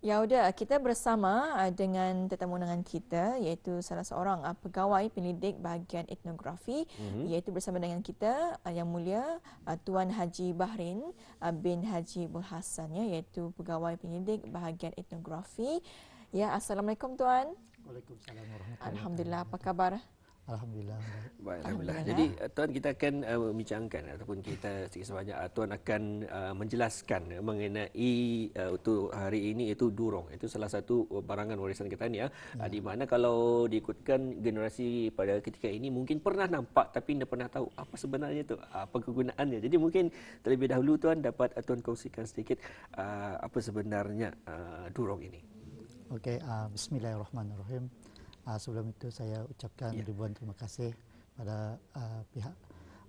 Ya udah, kita bersama dengan tetamu undangan kita iaitu salah seorang pegawai penyelidik bahagian etnografi iaitu bersama dengan kita Yang Mulia Tuan Haji Bahrin bin Haji Bul Hassan ya, iaitu pegawai penyelidik bahagian etnografi. Ya, Assalamualaikum Tuan. Waalaikumsalam warahmatullahi wabarakatuh. Alhamdulillah, apa kabar? Alhamdulillah. Baik, Alhamdulillah. Jadi Tuan, kita akan membincangkan ataupun kita sedikit sebanyak Tuan akan menjelaskan mengenai untuk hari ini iaitu durong. Itu salah satu barangan warisan kita ni di mana kalau diikutkan generasi pada ketika ini mungkin pernah nampak tapi tidak pernah tahu apa sebenarnya itu, apa kegunaannya. Jadi mungkin terlebih dahulu Tuan dapat Tuan kongsikan sedikit apa sebenarnya durong ini. Okey, bismillahirrahmanirrahim. Sebelum itu saya ucapkan ribuan terima kasih pada pihak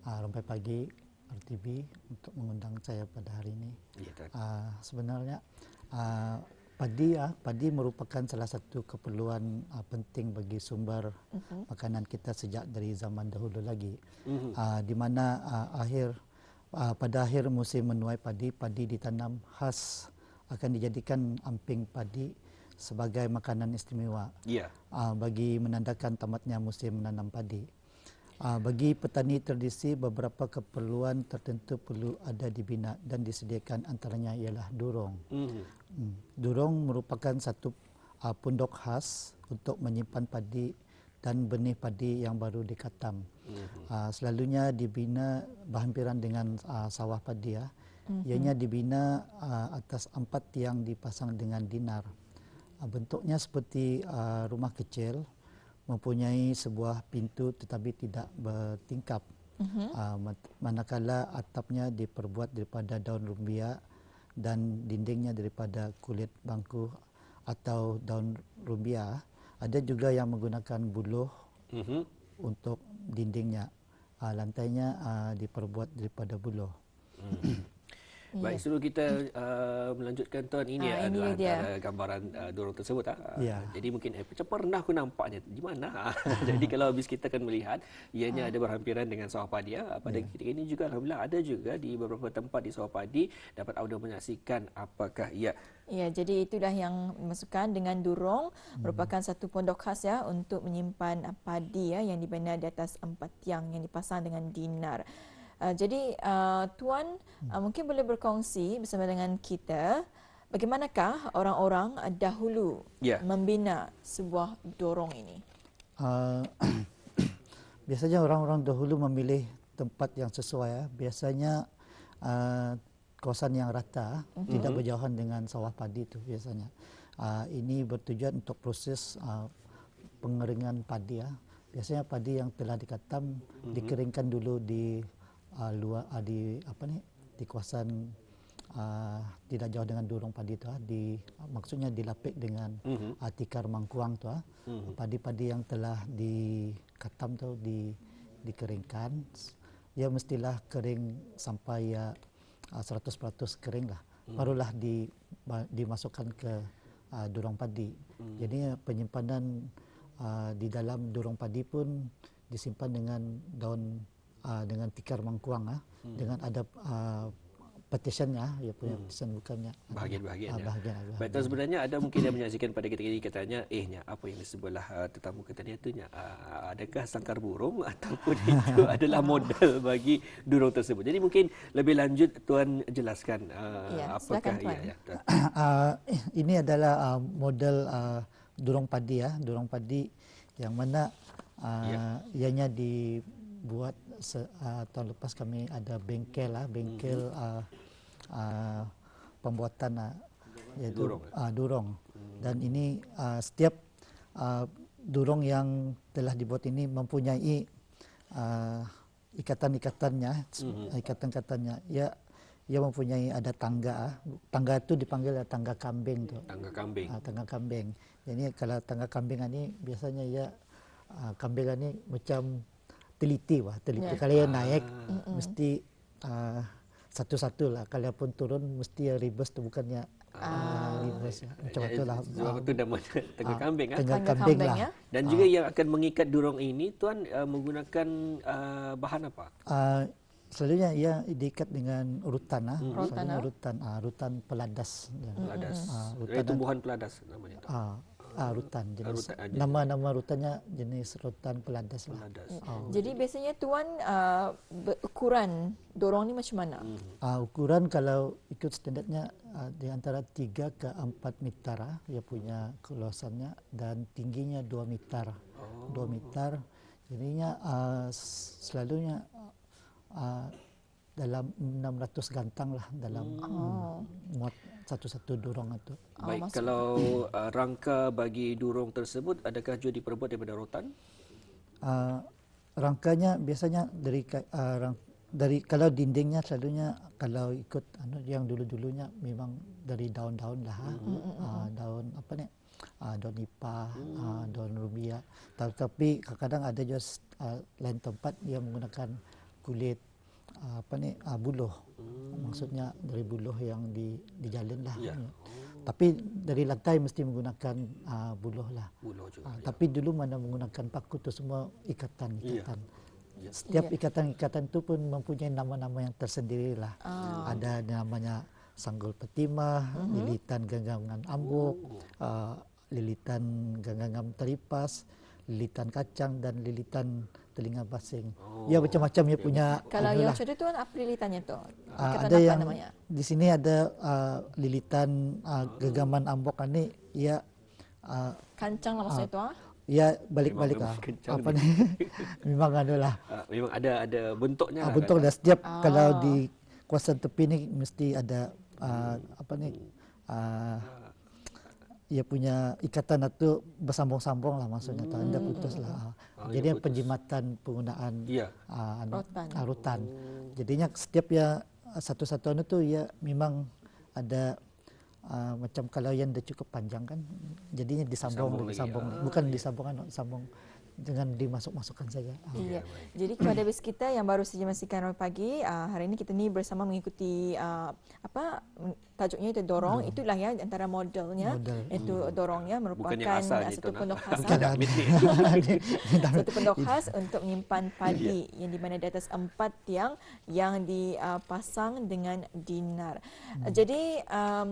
Rampai Pagi RTB untuk mengundang saya pada hari ini. Sebenarnya padi merupakan salah satu keperluan penting bagi sumber makanan kita sejak dari zaman dahulu lagi. Di mana pada akhir musim menuai padi ditanam khas akan dijadikan amping padi sebagai makanan istimewa bagi menandakan tamatnya musim menanam padi. Bagi petani tradisi, beberapa keperluan tertentu perlu ada dibina dan disediakan, antaranya ialah durong. Durong merupakan satu pondok khas untuk menyimpan padi dan benih padi yang baru dikatam. Selalunya dibina berhampiran dengan sawah padi. Ianya dibina atas 4 tiang dipasang dengan dinar. Bentuknya seperti rumah kecil, mempunyai sebuah pintu tetapi tidak bertingkap. Manakala atapnya diperbuat daripada daun rumbia dan dindingnya daripada kulit bangku atau daun rumbia. Ada juga yang menggunakan buluh untuk dindingnya. Lantainya diperbuat daripada buluh. Baik, sebelum kita melanjutkan Tuan, ini adalah antara gambaran durong tersebut. Jadi mungkin macam pernah aku nampaknya di mana. Jadi kalau habis kita akan melihat ianya ada berhampiran dengan sawah padi. Pada ketika ini juga alhamdulillah ada juga di beberapa tempat di sawah padi dapat anda menyaksikan apakah ia. Ya, jadi itulah yang dimasukkan dengan durong, merupakan satu pondok khas ya untuk menyimpan padi yang dibina di atas 4 tiang yang dipasang dengan dinar. Jadi Tuan mungkin boleh berkongsi bersama dengan kita bagaimanakah orang-orang dahulu membina sebuah durong ini? Biasanya orang-orang dahulu memilih tempat yang sesuai. Biasanya kawasan yang rata, tidak berjauhan dengan sawah padi itu biasanya. Ini bertujuan untuk proses pengeringan padi. Biasanya padi yang telah dikatam dikeringkan dulu di di kawasan tidak jauh dengan durong padi itu. Maksudnya dilapik dengan tikar mangkuang tu. Padi-padi yang telah dikatam tu dikeringkan. Ia mestilah kering sampai 100% kering lah. Barulah dimasukkan ke durong padi. Jadi penyimpanan di dalam durong padi pun disimpan dengan daun dengan tikar mangkuang dengan ada petitionnya, ia punya petition bukannya bahagian-bahagian. Baik, sebenarnya ada mungkin yang menyaksikan pada ketika ini katanya apa yang di sebelah tetamu kita ni itunya adakah sangkar burung ataupun itu adalah modal bagi durong tersebut. Jadi mungkin lebih lanjut Tuan jelaskan apakah ia. Ini adalah model durong padi durong padi yang mana ianya dibuat tahun lepas kami ada bengkel pembuatan yaitu durong. Dan ini setiap durong yang telah dibuat ini mempunyai ikatan-ikatannya. Ia mempunyai ada tangga. Tangga itu dipanggil tangga kambing tu. Tangga kambing. Jadi kalau tangga kambing ini biasanya kambing ini macam teliti. Kalau ia naik mesti satu-satu lah. Kalau pun turun mesti reverse tu, bukannya reverse. Macam itulah. Sebab itu namanya tengah kambing. Tengah kambing lah. Dan juga yang akan mengikat durong ini Tuan menggunakan bahan apa? Selalunya ia diikat dengan rutan Rutan, rutan peladas. Peladas. Rutan Tumbuhan peladas namanya itu. Rutan jenis. Rutan, Nama rutannya jenis rutan peladas lah. Peladas. Jadi biasanya tuan ukuran dorong ni macam mana? Ukuran kalau ikut standardnya di antara 3 ke 4 meter dia punya keluasannya, dan tingginya 2 meter. 2 meter. Jadinya selalunya dalam 600 gantang lah dalam muat satu-satu durung itu. Baik, kalau rangka bagi durung tersebut adakah juga diperbuat daripada rotan? Rangkanya biasanya dari kalau dindingnya selalunya kalau ikut yang dulu-dulunya memang dari daun-daun lah. Daun apa ni? Daun nipah, daun rubia. Tapi kadang-kadang ada juga lain tempat yang menggunakan kulit buluh. Maksudnya dari buluh yang dijalin lah. Ya. Tapi dari lantai mesti menggunakan buluh lah. Buluh juga. Tapi dulu mana menggunakan paku tu semua ikatan. Ya. Setiap ikatan tu pun mempunyai nama-nama yang tersendiri lah. Ada namanya sanggul petimah, lilitan genggaman ambuk, lilitan genggaman teripas, lilitan kacang, dan lilitan telinga basing. Ya macam-macam dia punya. Kalau yang macam tu tuan apa lilitannya tu? Ada yang namanya? Di sini ada lilitan genggaman ambok ni ia kancang lah maksudnya tu ya balik-balik apa ni memang adalah memang ada bentuknya lah, bentuk dah setiap kalau di kawasan tepi ni mesti ada apa ni ia punya ikatan itu bersambung-sambung lah maksudnya tak putus lah. Jadi penjimatan penggunaan rutan. Jadinya setiap ya satu-satu tu ya memang ada macam kalau yang dah cukup panjang kan, jadinya disambung. Bukan disambung dengan dimasuk-masukkan saja. Iya. Jadi kepada bis kita yang baru saja menyaksikan Ramai Pagi, hari ini kita ni bersama mengikuti tajuknya itu dorong. Itulah ya antara modelnya. Itu dorongnya merupakan satu pondok khas. Satu pondok khas untuk menyimpan padi yang di mana di atas 4 tiang yang dipasang dengan dinar. Jadi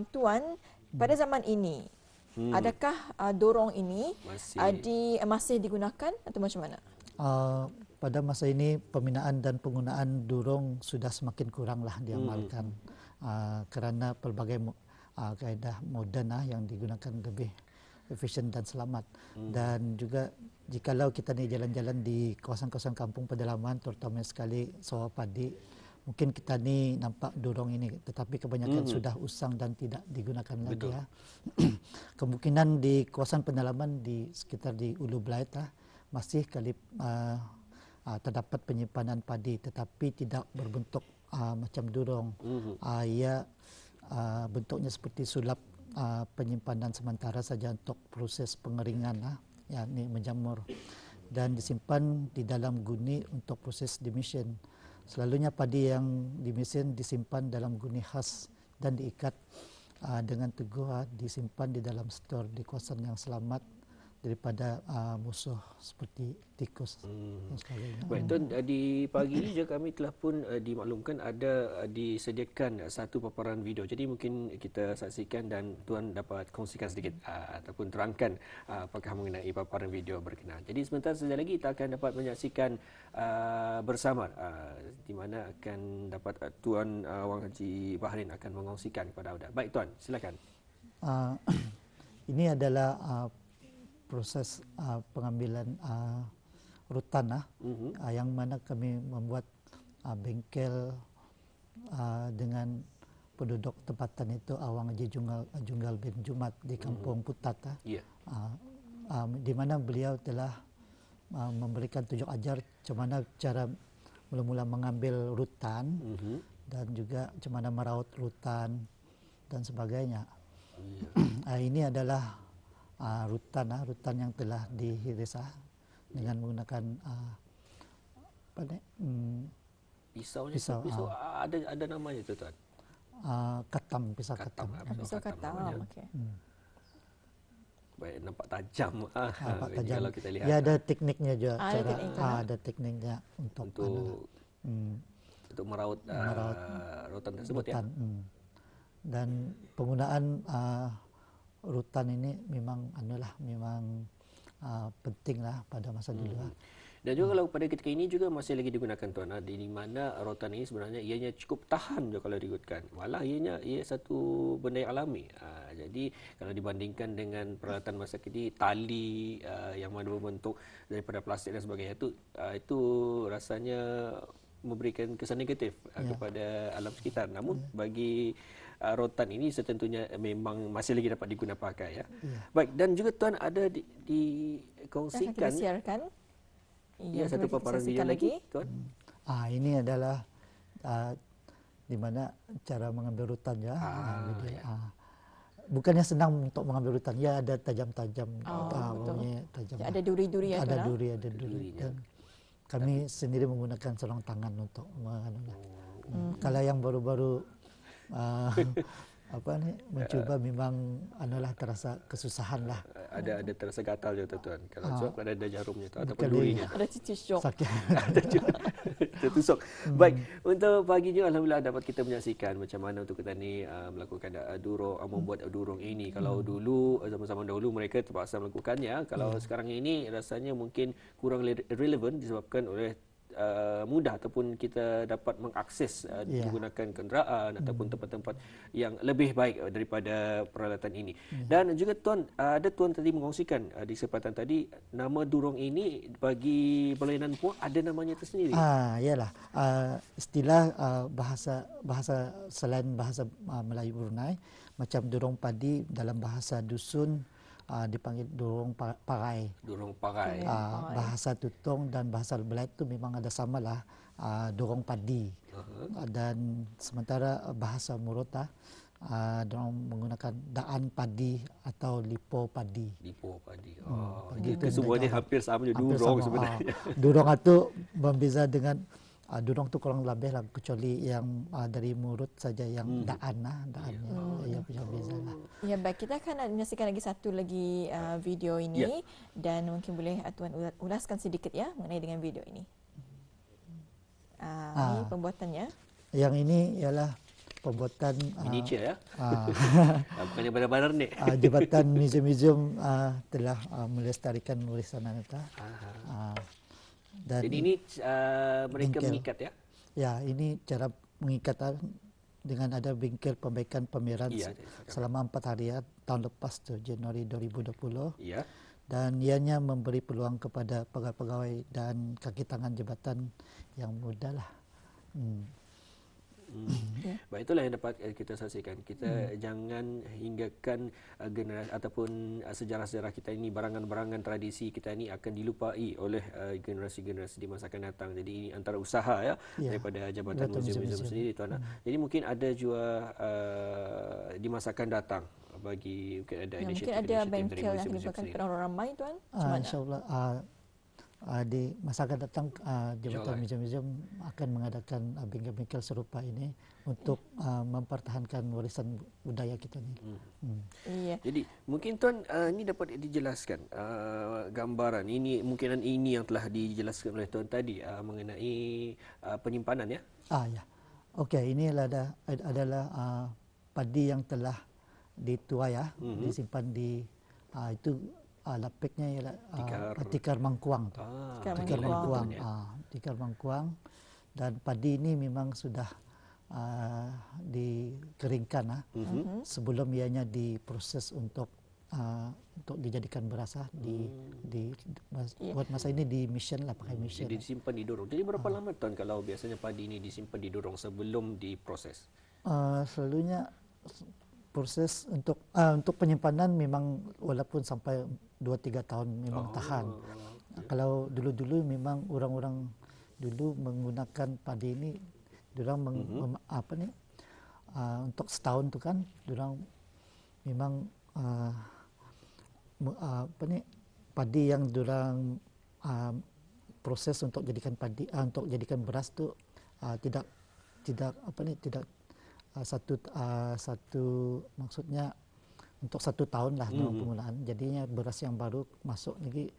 tuan, pada zaman ini adakah dorong ini masih digunakan atau macam mana? Pada masa ini pembinaan dan penggunaan dorong sudah semakin kuranglah diamalkan kerana pelbagai kaedah moden yang digunakan lebih efisien dan selamat. Dan juga jikalau kita ni jalan-jalan di kawasan-kawasan kampung pedalaman, terutama sekali sawah padi, mungkin kita ni nampak dorong ini, tetapi kebanyakan sudah usang dan tidak digunakan lagi. Kemungkinan di kawasan pendalaman di sekitar di Ulu Belait masih terdapat penyimpanan padi, tetapi tidak berbentuk macam dorong. Ia bentuknya seperti sulap penyimpanan sementara saja untuk proses pengeringan, yakni menjamur, dan disimpan di dalam guni untuk proses demission. Selalunya padi yang dimesin disimpan dalam guni khas dan diikat dengan teguh, disimpan di dalam stor di kawasan yang selamat daripada musuh seperti tikus dan sebagainya. Baik tuan, di pagi ini juga kami telah pun dimaklumkan ada disediakan satu paparan video. Jadi mungkin kita saksikan dan tuan dapat kongsikan sedikit ataupun terangkan apakah mengenai paparan video berkenaan. Jadi sebentar saja lagi kita akan dapat menyaksikan bersama di mana akan dapat Tuan Wang Haji Bahrin akan mengongsikan kepada anda. Baik tuan, silakan. Ini adalah proses pengambilan rutan yang mana kami membuat bengkel dengan penduduk tempatan itu Awang Haji Junggal bin Jumat di Kampung Putat, di mana beliau telah memberikan tunjuk ajar macam mana cara mula-mula mengambil rutan dan juga macam mana merawat rutan dan sebagainya. Ini adalah rutan yang telah dihiris dengan menggunakan pisau ada namanya tu tuan. Katam, pisau katam. Pisau katam. Okey. Baik, nampak tajam. Nampak tajam. Kalau kita lihat. Ya, ada tekniknya juga. Ada tekniknya untuk untuk meraut rotan tersebut rutan. ya. Dan penggunaan rutan ini memang memang penting lah pada masa dulu. Dan juga kalau pada ketika ini juga masih lagi digunakan tuan, di mana rotan ini sebenarnya ianya cukup tahan je kalau digutkan. Malah ia satu benda yang alami. Jadi kalau dibandingkan dengan peralatan masa kini, tali yang mana berbentuk daripada plastik dan sebagainya itu rasanya memberikan kesan negatif kepada alam sekitar. Namun bagi rotan ini setentunya memang masih lagi dapat diguna pakai ya. Baik, dan juga tuan ada dikongsikan. Kita siarkan. Ya, satu paparan video lagi, tuan. Ini adalah di mana cara mengambil rutan ya. Bukannya senang untuk mengambil rutan, ya ada tajam-tajam. Tajam. Ada duri-duri ya. Ada duri. Dan kami sendiri menggunakan sarung tangan untuk kalau yang baru-baru mencoba memang terasa kesusahan lah. Ada terasa gatal juga tuan. Kalau sebab ada jarumnya ataupun durinya. Ada cicik sakit. Tertusuk. Baik, untuk pagi ini alhamdulillah dapat kita menyaksikan macam mana untuk kita ni melakukan durung, membuat durung ini. Kalau dulu zaman-zaman dahulu mereka terpaksa melakukannya, kalau sekarang ini rasanya mungkin kurang relevan disebabkan oleh mudah ataupun kita dapat mengakses menggunakan kenderaan ataupun tempat-tempat yang lebih baik daripada peralatan ini. Dan juga tuan, ada tuan tadi mengongsikan di kesempatan tadi nama durung ini bagi Belayanan Puak ada namanya tersendiri. Iyalah. Istilah bahasa selain bahasa Melayu Brunei, macam durung padi dalam bahasa dusun dipanggil durung parai. Durung parai. Bahasa Tutong dan bahasa Belait itu memang ada samalah, durung padi. Dan sementara bahasa Murota dorang menggunakan daan padi atau lipo padi. Lipo padi. Begitu Kesemuanya hampir sama je durung sebenarnya. Durung itu membeza dengan durung tu kurang lebih lah, kecuali yang dari mulut saja yang daannya ia punya beza lah. Ya, baik, kita akan menyaksikan lagi satu lagi video ini dan mungkin boleh tuan ulaskan sedikit ya mengenai dengan video ini. Ini pembuatannya. Yang ini ialah pembuatan miniature ya. Bukannya benar-benar ni. Jabatan museum telah melestarikan warisan adat. Jadi ini mereka mengikat ya? Ya, ini cara mengikat dengan ada bingkil pembaikan pameran selama 4 hari tahun lepas tu, Januari 2020. Ya. Dan ianya memberi peluang kepada pegawai-pegawai dan kaki tangan jabatan yang muda lah. Baik, itulah yang dapat kita saksikan. Kita jangan hinggakan generasi ataupun sejarah-sejarah kita ini, barangan-barangan tradisi kita ini akan dilupai oleh generasi-generasi di masa akan datang. Jadi ini antara usaha daripada Jabatan Museum-Museum sendiri tuan. Jadi mungkin ada juga di masa akan datang bagi mungkin ada inisiatif mungkin ada bengkel yang dilibatkan orang ramai tuan. InsyaAllah di masa akan datang Jabatan Museum akan mengadakan bengkel-bengkel serupa ini untuk mempertahankan warisan budaya kita ni. Iya. Jadi mungkin tuan ini dapat dijelaskan gambaran ini, kemungkinan ini yang telah dijelaskan oleh tuan tadi mengenai penyimpanan ya. Ya. Okey, ini adalah padi yang telah dituai disimpan di itu lapiknya ialah tikar mangkuang. Tikar mangkuang. Tikar mangkuang, dan padi ini memang sudah dikeringkan sebelum ianya diproses untuk dijadikan beras buat masa ini di mission lah, pakai mission. Jadi disimpan di dorong. Jadi berapa lama tuan kalau biasanya padi ini disimpan di dorong sebelum diproses? Selalunya proses untuk penyimpanan memang walaupun sampai 2-3 tahun memang tahan. Kalau dulu-dulu memang orang-orang dulu menggunakan padi ini, diorang untuk setahun tu kan, diorang memang padi yang diorang proses untuk jadikan padi untuk jadikan beras tu tidak satu maksudnya untuk 1 tahun lah permulaan. Jadinya beras yang baru masuk lagi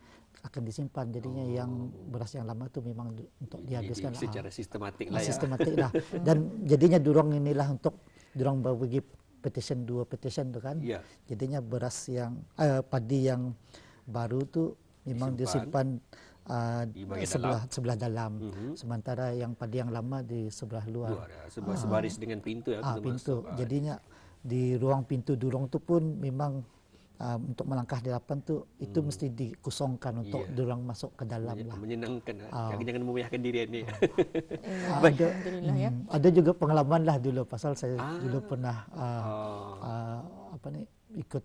akan disimpan. Jadinya yang beras yang lama tu memang untuk dihabiskan secara sistematik lah ya. Sistematik lah. Dan jadinya durong inilah untuk durong bagi petition 2 petition tu kan. Ya. Jadinya beras yang padi yang baru tu memang disimpan sebelah dalam. Sementara yang padi yang lama di sebelah luar. Sebaris dengan pintu ya. Pintu. Jadinya di ruang pintu durong tu pun memang untuk melangkah di depan tu itu mesti dikosongkan untuk durong masuk ke dalam lah. Menyenangkan. Jangan memuyahkan diri ni. Alhamdulillah ya. Ada juga pengalaman lah dulu pasal saya dulu pernah ikut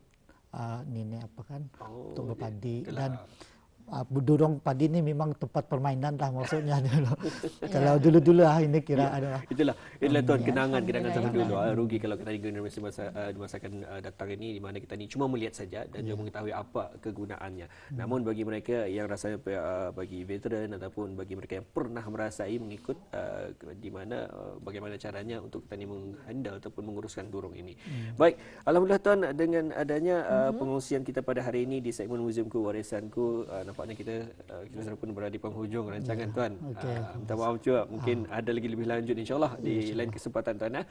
untuk berpadi dan durong padi ni memang tempat permainan lah maksudnya dulu. Kalau dulu-dulu ini kira adalah itulah tuan kenangan zaman dulu. Rugi kalau kita ingin masakan datang ini di mana kita ni cuma melihat saja dan juga mengetahui apa kegunaannya. Namun bagi mereka yang rasanya bagi veteran ataupun bagi mereka yang pernah merasai mengikut di mana bagaimana caranya untuk kita ni menghandle ataupun menguruskan durong ini. Baik, alhamdulillah tuan dengan adanya pengungsian kita pada hari ini di segmen Muziumku Warisanku, nampaknya kita sudah pun berada di penghujung rancangan tuan. Minta maaf juga mungkin ada lagi lebih lanjut insya-Allah di lain kesempatan tuan.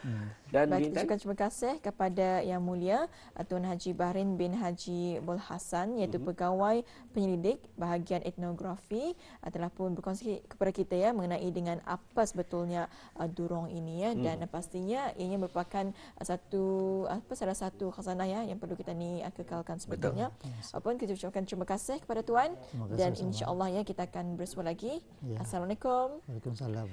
Dan baik, terima kasih kepada Yang Mulia Tuan Haji Bahrin bin Haji Bul Hasan iaitu pegawai penyelidik bahagian etnografi telah pun berkongsi kepada kita ya mengenai dengan apa sebetulnya durong ini ya dan pastinya ianya merupakan salah satu khazanah ya yang perlu kita ni kekalkan sebetulnya. Apapun kita ucapkan terima kasih kepada tuan dan insya-Allah ya kita akan bersua lagi. Assalamualaikum. Waalaikumsalam.